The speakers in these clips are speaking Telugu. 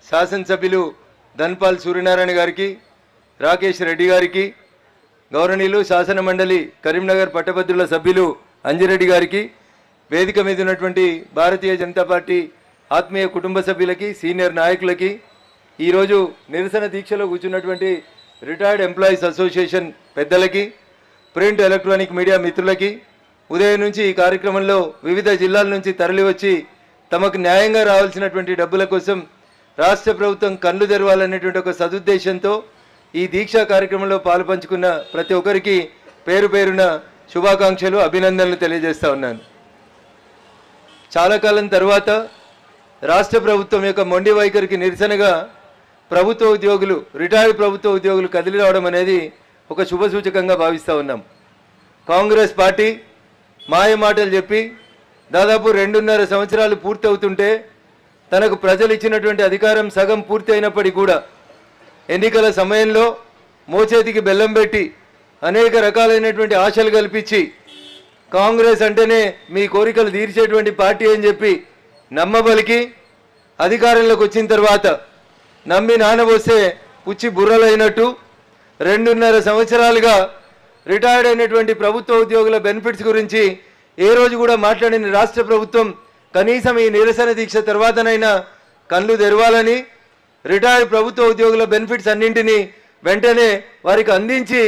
శాసనసభ్యులు ధన్పాల్ సూర్యనారాయణ గారికి, రాకేష్ రెడ్డి గారికి, గౌరవనీయులు శాసన మండలి కరీంనగర్ పట్టభద్రుల సభ్యులు అంజిరెడ్డి గారికి, వేదిక మీద ఉన్నటువంటి భారతీయ జనతా పార్టీ ఆత్మీయ కుటుంబ సభ్యులకి, సీనియర్ నాయకులకి, ఈరోజు నిరసన దీక్షలో కూర్చున్నటువంటి రిటైర్డ్ ఎంప్లాయీస్ అసోసియేషన్ పెద్దలకి, ప్రింట్ ఎలక్ట్రానిక్ మీడియా మిత్రులకి, ఉదయం నుంచి ఈ కార్యక్రమంలో వివిధ జిల్లాల నుంచి తరలివచ్చి తమకు న్యాయంగా రావాల్సినటువంటి డబ్బుల కోసం రాష్ట్ర ప్రభుత్వం కళ్ళు తెరవాలనేటువంటి ఒక సదుద్దేశంతో ఈ దీక్షా కార్యక్రమంలో పాలుపంచుకున్న ప్రతి ఒక్కరికి పేరు పేరున శుభాకాంక్షలు, అభినందనలు తెలియజేస్తా ఉన్నాను. చాలా కాలం తర్వాత రాష్ట్ర ప్రభుత్వం యొక్క మొండి వైఖరికి నిరసనగా ప్రభుత్వ ఉద్యోగులు, రిటైర్డ్ ప్రభుత్వ ఉద్యోగులు కదిలి రావడం అనేది ఒక శుభసూచకంగా భావిస్తూ ఉన్నాం. కాంగ్రెస్ పార్టీ మాయ మాటలు చెప్పి దాదాపు 2.5 సంవత్సరాలు పూర్తవుతుంటే తనకు ప్రజలు ఇచ్చినటువంటి అధికారం సగం పూర్తి అయినప్పటికీ కూడా ఎన్నికల సమయంలో మోచేతికి బెల్లం పెట్టి అనేక రకాలైనటువంటి ఆశలు కల్పించి కాంగ్రెస్ అంటేనే మీ కోరికలు తీర్చేటువంటి పార్టీ అని చెప్పి నమ్మబలికి అధికారంలోకి వచ్చిన తర్వాత నమ్మి నానబోస్తే పుచ్చి బుర్రలైనట్టు 2.5 సంవత్సరాలుగా రిటైర్డ్ అయినటువంటి ప్రభుత్వ ఉద్యోగుల బెనిఫిట్స్ గురించి ఏ రోజు కూడా మాట్లాడిన రాష్ట్ర ప్రభుత్వం కనీసం ఈ నిరసన దీక్ష తర్వాతనైనా కళ్ళు తెరవాలని, రిటైర్డ్ ప్రభుత్వ ఉద్యోగుల బెనిఫిట్స్ అన్నింటినీ వెంటనే వారికి అందించి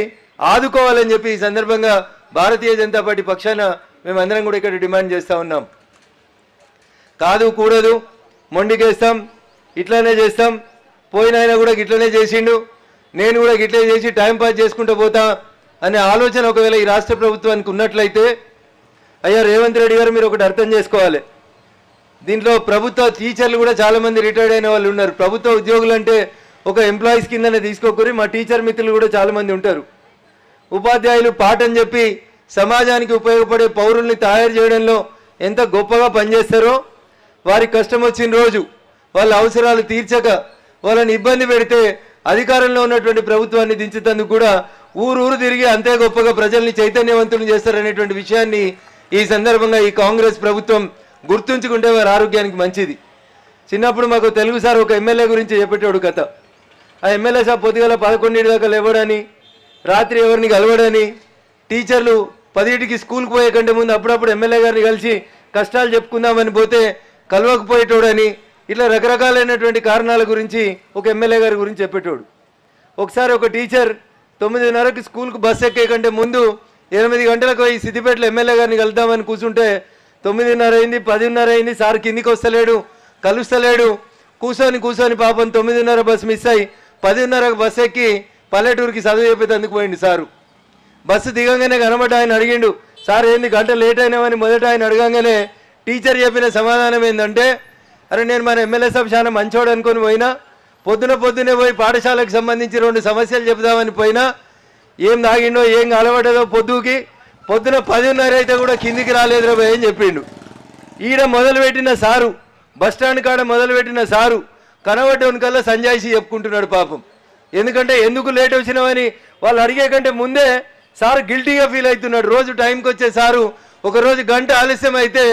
ఆదుకోవాలని చెప్పి ఈ సందర్భంగా భారతీయ జనతా పార్టీ పక్షాన మేమందరం కూడా ఇక్కడ డిమాండ్ చేస్తూ ఉన్నాం. కాదు కూడదు, మొండికేస్తాం, ఇట్లానే చేస్తాం, పోయినైనా కూడా గిట్లనే చేసిండు, నేను కూడా గిట్లే చేసి టైంపాస్ చేసుకుంటూ పోతా అనే ఆలోచన ఒకవేళ ఈ రాష్ట్ర ప్రభుత్వానికి ఉన్నట్లయితే, అయ్యా రేవంత్ రెడ్డి గారు మీరు ఒకటి అర్థం చేసుకోవాలి. దీంట్లో ప్రభుత్వ టీచర్లు కూడా చాలామంది రిటైర్డ్ అయిన వాళ్ళు ఉన్నారు. ప్రభుత్వ ఉద్యోగులు అంటే ఒక ఎంప్లాయీస్ కిందనే తీసుకోకూరి, మా టీచర్ మిత్రులు కూడా చాలామంది ఉంటారు. ఉపాధ్యాయులు పాఠం చెప్పి సమాజానికి ఉపయోగపడే పౌరుల్ని తయారు చేయడంలో ఎంత గొప్పగా పనిచేస్తారో, వారి కష్టం వచ్చిన రోజు వాళ్ళ అవసరాలు తీర్చక వాళ్ళని ఇబ్బంది పెడితే అధికారంలో ఉన్నటువంటి ప్రభుత్వాన్ని దించేందుకు కూడా ఊరూరు తిరిగి అంతే గొప్పగా ప్రజల్ని చైతన్యవంతులు చేస్తారనేటువంటి విషయాన్ని ఈ సందర్భంగా ఈ కాంగ్రెస్ ప్రభుత్వం గుర్తుంచుకుంటే వారి ఆరోగ్యానికి మంచిది. చిన్నప్పుడు మాకు తెలుగు సార్ ఒక ఎమ్మెల్యే గురించి చెప్పేటోడు కథ. ఆ ఎమ్మెల్యే సార్ పొద్దుగల 11 దాకా లేవడని, రాత్రి ఎవరిని కలవడని, టీచర్లు 10కి స్కూల్కి పోయే కంటే ముందు అప్పుడప్పుడు ఎమ్మెల్యే గారిని కలిసి కష్టాలు చెప్పుకుందామని పోతే కలవకపోయేటోడని, ఇట్లా రకరకాలైనటువంటి కారణాల గురించి ఒక ఎమ్మెల్యే గారి గురించి చెప్పేటోడు. ఒకసారి ఒక టీచర్ 9:30కి స్కూల్కి బస్సు ఎక్కే కంటే ముందు 8 గంటలకు పోయి సిద్దిపేటలో ఎమ్మెల్యే గారిని కలుద్దామని కూర్చుంటే 9:30 అయింది, 10:30 అయింది, సార్ కిందికి వస్తలేడు, కలుస్తలేడు. కూర్చొని పాపం 9:30 బస్సు మిస్ అయ్యి 10:30కు బస్సు ఎక్కి పల్లెటూరుకి చదువు చెప్పేందుకు పోయింది సారు. బస్సు దిగంగానే కనబడ్డ ఆయన అడిగిండు, సార్ ఏంది గంట లేట్ అయినామని. మొదట ఆయన అడగంగానే టీచర్ చెప్పిన సమాధానం ఏంటంటే, అరే నేను మన ఎమ్మెల్యే సభ చాలా మంచోడు అనుకొని పోయినా, పొద్దునే పోయి పాఠశాలకు సంబంధించి 2 సమస్యలు చెబుదామని పోయినా, ఏం తాగిండో ఏం అలవడదో పొద్దున 10:30 అయితే కూడా కిందికి రాలేదురా భయ్ అని చెప్పిండు. ఈడ మొదలుపెట్టిన సారు, బస్టాండ్ కాడ మొదలుపెట్టిన సారు కనబడ్డవని కల్లా సంజాయిషి చెప్పుకుంటున్నాడు పాపం. ఎందుకంటే ఎందుకు లేట్ వచ్చినామని వాళ్ళు అడిగే కంటే ముందే సారు గిల్టీగా ఫీల్ అవుతున్నాడు. రోజు టైంకి వచ్చే సారు ఒకరోజు గంట ఆలస్యం అయితే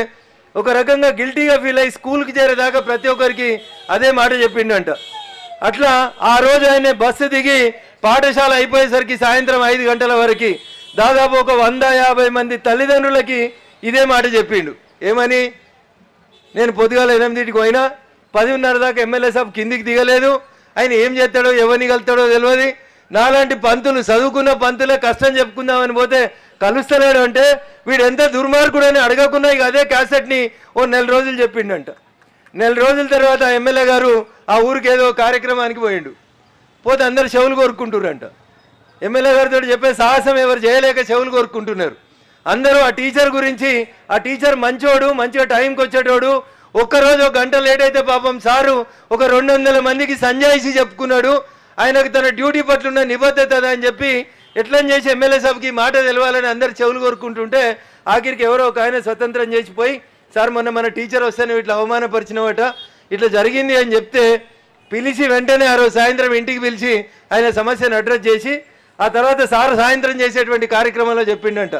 ఒక రకంగా గిల్టీగా ఫీల్ అయ్యి స్కూల్కి చేరేదాకా ప్రతి ఒక్కరికి అదే మాట చెప్పిండంట. అట్లా ఆ రోజు ఆయన బస్సు దిగి పాఠశాల అయిపోయేసరికి సాయంత్రం 5 గంటల వరకు దాదాపు ఒక 150 మంది తల్లిదండ్రులకి ఇదే మాట చెప్పిండు. ఏమని, నేను పొద్దుగాల 8కి పోయినా 10:30 దాకా ఎమ్మెల్యే సాబ్ కిందికి దిగలేదు, ఆయన ఏం చేస్తాడో ఎవరిని కలుతాడో తెలియదు, నాలాంటి పంతులు చదువుకున్న పంతులే కష్టం చెప్పుకుందామని పోతే కలుస్తలేడు అంటే వీడు ఎంత దుర్మార్గుడని అడగకుండా ఇక అదే క్యాసెట్ని ఓ 4 రోజులు చెప్పిండంట. 4 రోజుల తర్వాత ఎమ్మెల్యే గారు ఆ ఊరికి ఏదో కార్యక్రమానికి పోయిండు. పోతే అందరు చెవులు కోరుకుంటున్నారంట. ఎమ్మెల్యే గారితో చెప్పే సాహసం ఎవరు చేయలేక చెవులు కోరుకుంటున్నారు. అందరూ ఆ టీచర్ గురించి, ఆ టీచర్ మంచోడు, మంచిగా టైంకి వచ్చేటోడు, ఒక్కరోజు 1 గంట లేట్ అయితే పాపం సారు ఒక 200 మందికి సంజాయిషి చెప్పుకున్నాడు, ఆయనకు తన డ్యూటీ పట్లున్న నిబద్ధత అని చెప్పి ఎట్లని చేసి ఎమ్మెల్యే సభకి మాట తెలవాలని అందరు చెవులు కోరుకుంటుంటే ఆఖరికి ఎవరో ఒక ఆయన స్వతంత్రం చేసిపోయి, సార్ మొన్న మన టీచర్ వస్తే నువ్వు ఇట్లా అవమానపరిచినవట, ఇట్లా జరిగింది అని చెప్తే పిలిచి వెంటనే ఆ రోజు సాయంత్రం ఇంటికి పిలిచి ఆయన సమస్యను అడ్రస్ చేసి ఆ తర్వాత సార్ సాయంత్రం చేసేటువంటి కార్యక్రమంలో చెప్పిండంట,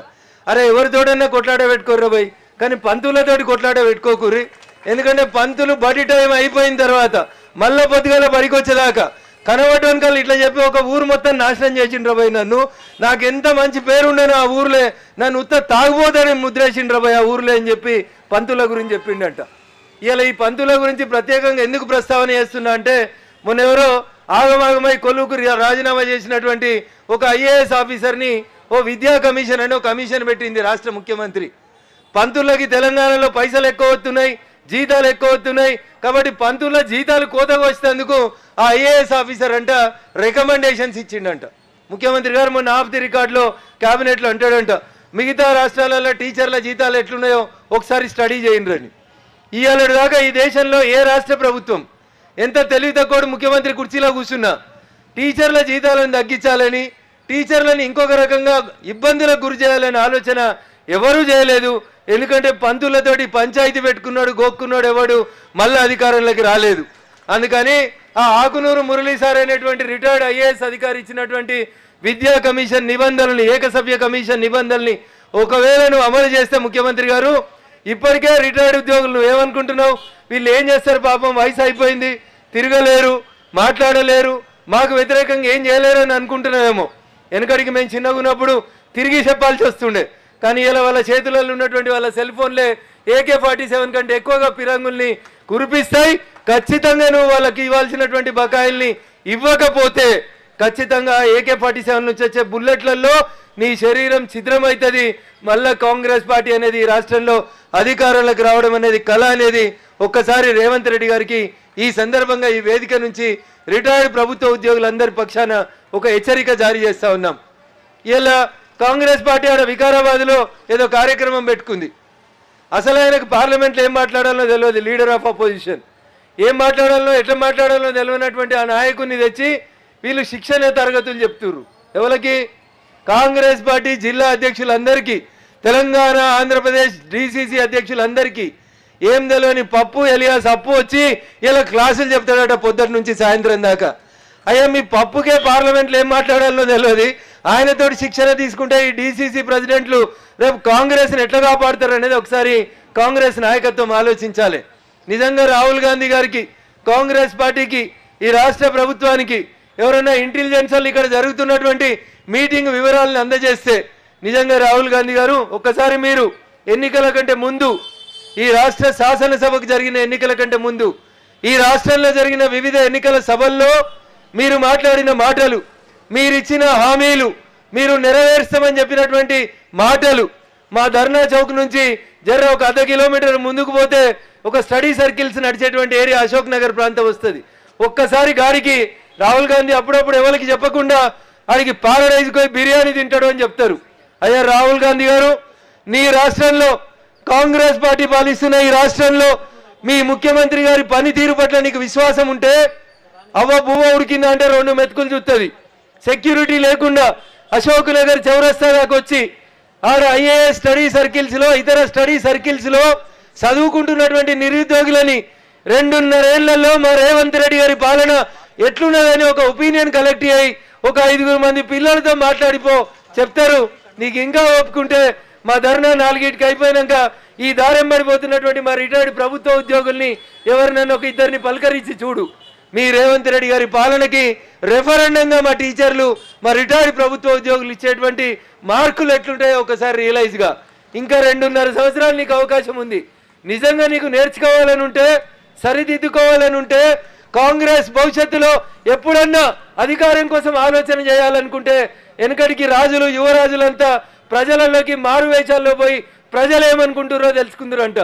అరే ఎవరితోడన్నా కొట్లాడ పెట్టుకోర్రా భయ్, కానీ పంతులతోటి కొట్లాడ పెట్టుకోకూరి, ఎందుకంటే పంతులు బడి టైం అయిపోయిన తర్వాత మళ్ళా పొద్దుగాల బడికి వచ్చేదాకా కనబడవనకాలు ఇట్లా చెప్పి ఒక ఊరు మొత్తం నాశనం చేసిండ్రు పోయి నన్ను. నాకు ఎంత మంచి పేరు ఉండేను ఆ ఊర్లే, నన్ను ఉత్త తాగుబోతాడని ముద్రేసిండ్రు పోయి ఆ ఊర్లే అని చెప్పి పంతుల గురించి చెప్పిండట. ఇలా ఈ పంతుల గురించి ప్రత్యేకంగా ఎందుకు ప్రస్తావన చేస్తున్నా అంటే, మొన్న ఎవరో ఆగమాగమై కొలువుకు రాజీనామా చేసినటువంటి ఒక ఐఏఎస్ ఆఫీసర్ని ఓ విద్యా కమిషన్ అని ఒక కమిషన్ పెట్టింది రాష్ట్ర ముఖ్యమంత్రి. పంతులకి తెలంగాణలో పైసలు ఎక్కువ వస్తున్నాయి, జీతాలు ఎక్కువ వస్తున్నాయి కాబట్టి పంతుల జీతాలు కోతగా వచ్చేందుకు ఆ ఐఏఎస్ ఆఫీసర్ అంట రికమెండేషన్స్ ఇచ్చిండంట. ముఖ్యమంత్రి గారు మొన్న ఆఫ్ ది రికార్డులో క్యాబినెట్లో అంటాడంట, మిగతా రాష్ట్రాలలో టీచర్ల జీతాలు ఎట్లున్నాయో ఒకసారి స్టడీ చేయండి అని. ఇవాళ దాకా ఈ దేశంలో ఏ రాష్ట్ర ప్రభుత్వం ఎంత తెలివి తక్కువ ముఖ్యమంత్రి కుర్చీలో కూర్చున్నా టీచర్ల జీతాలను తగ్గించాలని, టీచర్లను ఇంకొక రకంగా ఇబ్బందులకు గురి చేయాలనే ఆలోచన ఎవరూ చేయలేదు. ఎందుకంటే పంతులతోటి పంచాయతీ పెట్టుకున్నాడు, గోక్కున్నాడు, ఎవడు మళ్ళీ అధికారంలోకి రాలేదు. అందుకని ఆ ఆకునూరు మురళీ సార్ అనేటువంటి రిటైర్డ్ ఐఏఎస్ అధికారి ఇచ్చినటువంటి విద్యా కమిషన్ నిబంధనల్ని, ఏకసభ్య కమిషన్ నిబంధనల్ని ఒకవేళ నువ్వు అమలు చేస్తే ముఖ్యమంత్రి గారు, ఇప్పటికే రిటైర్డ్ ఉద్యోగులు నువ్వు ఏమనుకుంటున్నావు, వీళ్ళు ఏం చేస్తారు పాపం, వయసు అయిపోయింది, తిరగలేరు, మాట్లాడలేరు, మాకు వ్యతిరేకంగా ఏం చేయలేరు అని అనుకుంటున్నామేమో. వెనకడికి మేము చిన్నగా ఉన్నప్పుడు తిరిగి చెప్పాల్సి వస్తుండే, కానీ ఇలా వాళ్ళ చేతులలో ఉన్నటువంటి వాళ్ళ సెల్ ఫోన్లే AK-47 కంటే ఎక్కువగా పిరంగుల్ని కురిపిస్తాయి. ఖచ్చితంగా నువ్వు వాళ్ళకి ఇవ్వాల్సినటువంటి బకాయిల్ని ఇవ్వకపోతే ఖచ్చితంగా AK-47 నుంచి వచ్చే బుల్లెట్లలో నీ శరీరం ఛిద్రమవుతుంది. మళ్ళా కాంగ్రెస్ పార్టీ అనేది రాష్ట్రంలో అధికారంలోకి రావడం అనేది కళ అనేది ఒక్కసారి రేవంత్ రెడ్డి గారికి ఈ సందర్భంగా ఈ వేదిక నుంచి రిటైర్డ్ ప్రభుత్వ ఉద్యోగులందరి పక్షాన ఒక హెచ్చరిక జారీ చేస్తా ఉన్నాం. ఇలా కాంగ్రెస్ పార్టీ ఆడ వికారాబాద్లో ఏదో కార్యక్రమం పెట్టుకుంది. అసలు ఆయనకు పార్లమెంట్లో ఏం మాట్లాడాలో తెలియదు, లీడర్ ఆఫ్ అపోజిషన్ ఏం మాట్లాడాలో ఎట్లా మాట్లాడాలో తెలియనటువంటి ఆ నాయకుడిని తెచ్చి వీళ్ళు శిక్షణ తరగతులు చెప్తున్నారు. ఎవరికి? కాంగ్రెస్ పార్టీ జిల్లా అధ్యక్షులందరికీ, తెలంగాణ ఆంధ్రప్రదేశ్ DCC అధ్యక్షులందరికీ ఏం తెలియని పప్పు ఎలియాస్ అప్పు వచ్చి ఇలా క్లాసులు చెప్తాడట పొద్దుటి నుంచి సాయంత్రం దాకా. అయ్యా మీ పప్పుకే పార్లమెంట్లో ఏం మాట్లాడాలో తెలియదు, ఆయనతోటి శిక్షణ తీసుకుంటే ఈ DCC ప్రెసిడెంట్లు రేపు కాంగ్రెస్ని ఎట్లా కాపాడుతారు అనేది ఒకసారి కాంగ్రెస్ నాయకత్వం ఆలోచించాలి. నిజంగా రాహుల్ గాంధీ గారికి, కాంగ్రెస్ పార్టీకి, ఈ రాష్ట్ర ప్రభుత్వానికి ఎవరైనా ఇంటెలిజెన్స్ వాళ్ళు ఇక్కడ జరుగుతున్నటువంటి మీటింగ్ వివరాలను అందజేస్తే, నిజంగా రాహుల్ గాంధీ గారు ఒక్కసారి మీరు ఎన్నికల కంటే ముందు, ఈ రాష్ట్ర శాసనసభకు జరిగిన ఎన్నికల కంటే ముందు, ఈ రాష్ట్రంలో జరిగిన వివిధ ఎన్నికల సభల్లో మీరు మాట్లాడిన మాటలు, మీరిచ్చిన హామీలు, మీరు నెరవేర్స్తామని చెప్పినటువంటి మాటలు, మా ధర్నా చౌక్ నుంచి జర ఒక 1/2 కిలోమీటర్ ముందుకు పోతే ఒక స్టడీ సర్కిల్స్ నడిచేటువంటి ఏరియా అశోక్ నగర్ ప్రాంతం వస్తుంది. ఒక్కసారి గాడికి రాహుల్ గాంధీ అప్పుడప్పుడు ఎవరికి చెప్పకుండా ఆడికి పారడైజ్ పోయి బిర్యానీ తింటాడు అని చెప్తారు. అయ్యా రాహుల్ గాంధీ గారు, నీ రాష్ట్రంలో కాంగ్రెస్ పార్టీ పాలిస్తున్న ఈ రాష్ట్రంలో మీ ముఖ్యమంత్రి గారి పనితీరు పట్ల నీకు విశ్వాసం ఉంటే అవ్వ బువ్వ ఉడికిందా అంటే 2 మెతుకులు చూస్తుంది. సెక్యూరిటీ లేకుండా అశోక్ నగర్ చౌరస్తా దాకా వచ్చి ఆడ IAS స్టడీ సర్కిల్స్లో, ఇతర స్టడీ సర్కిల్స్లో చదువుకుంటున్నటువంటి నిరుద్యోగులని 2.5 ఏళ్లలో మా రేవంత్ రెడ్డి గారి పాలన ఎట్లున్నదని ఒక ఒపీనియన్ కలెక్ట్ అయ్యి ఒక 5 మంది పిల్లలతో మాట్లాడిపో చెప్తారు. నీకు ఇంకా ఒప్పుకుంటే మా ధర్నా 4కి అయిపోయినాక ఈ దారెంబడిపోతున్నటువంటి మా రిటైర్డ్ ప్రభుత్వ ఉద్యోగుల్ని ఎవరినైనా ఒక 2 పలకరించి చూడు. మీ రేవంత్ రెడ్డి గారి పాలనకి రెఫరెండంగా మా టీచర్లు, మా రిటైర్డ్ ప్రభుత్వ ఉద్యోగులు ఇచ్చేటువంటి మార్కులు ఎట్లుంటాయో ఒకసారి రియలైజ్గా. ఇంకా 2.5 సంవత్సరాలు నీకు అవకాశం ఉంది. నిజంగా నీకు నేర్చుకోవాలని ఉంటే, సరిదిద్దుకోవాలని ఉంటే, కాంగ్రెస్ భవిష్యత్తులో ఎప్పుడన్నా అధికారం కోసం ఆలోచన చేయాలనుకుంటే వెనకడికి రాజులు, యువరాజులంతా ప్రజలలోకి మారువేషాల్లో పోయి ప్రజలు ఏమనుకుంటారో తెలుసుకుందరంట.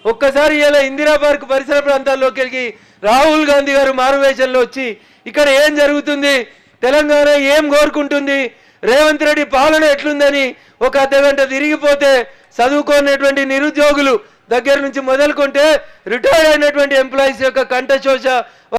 ఒక్కసారి ఇలా ఇందిరా పార్క్ పరిసర ప్రాంతాల్లోకి వెళ్ళి రాహుల్ గాంధీ గారు మారువేషంలో వచ్చి ఇక్కడ ఏం జరుగుతుంది, తెలంగాణ ఏం కోరుకుంటుంది, రేవంత్ రెడ్డి పాలన ఎట్లుందని ఒక అర్ధగంట తిరిగిపోతే చదువుకునేటువంటి నిరుద్యోగులు దగ్గర నుంచి మొదలుకుంటే రిటైర్డ్ అయినటువంటి ఎంప్లాయీస్ యొక్క కంఠశోష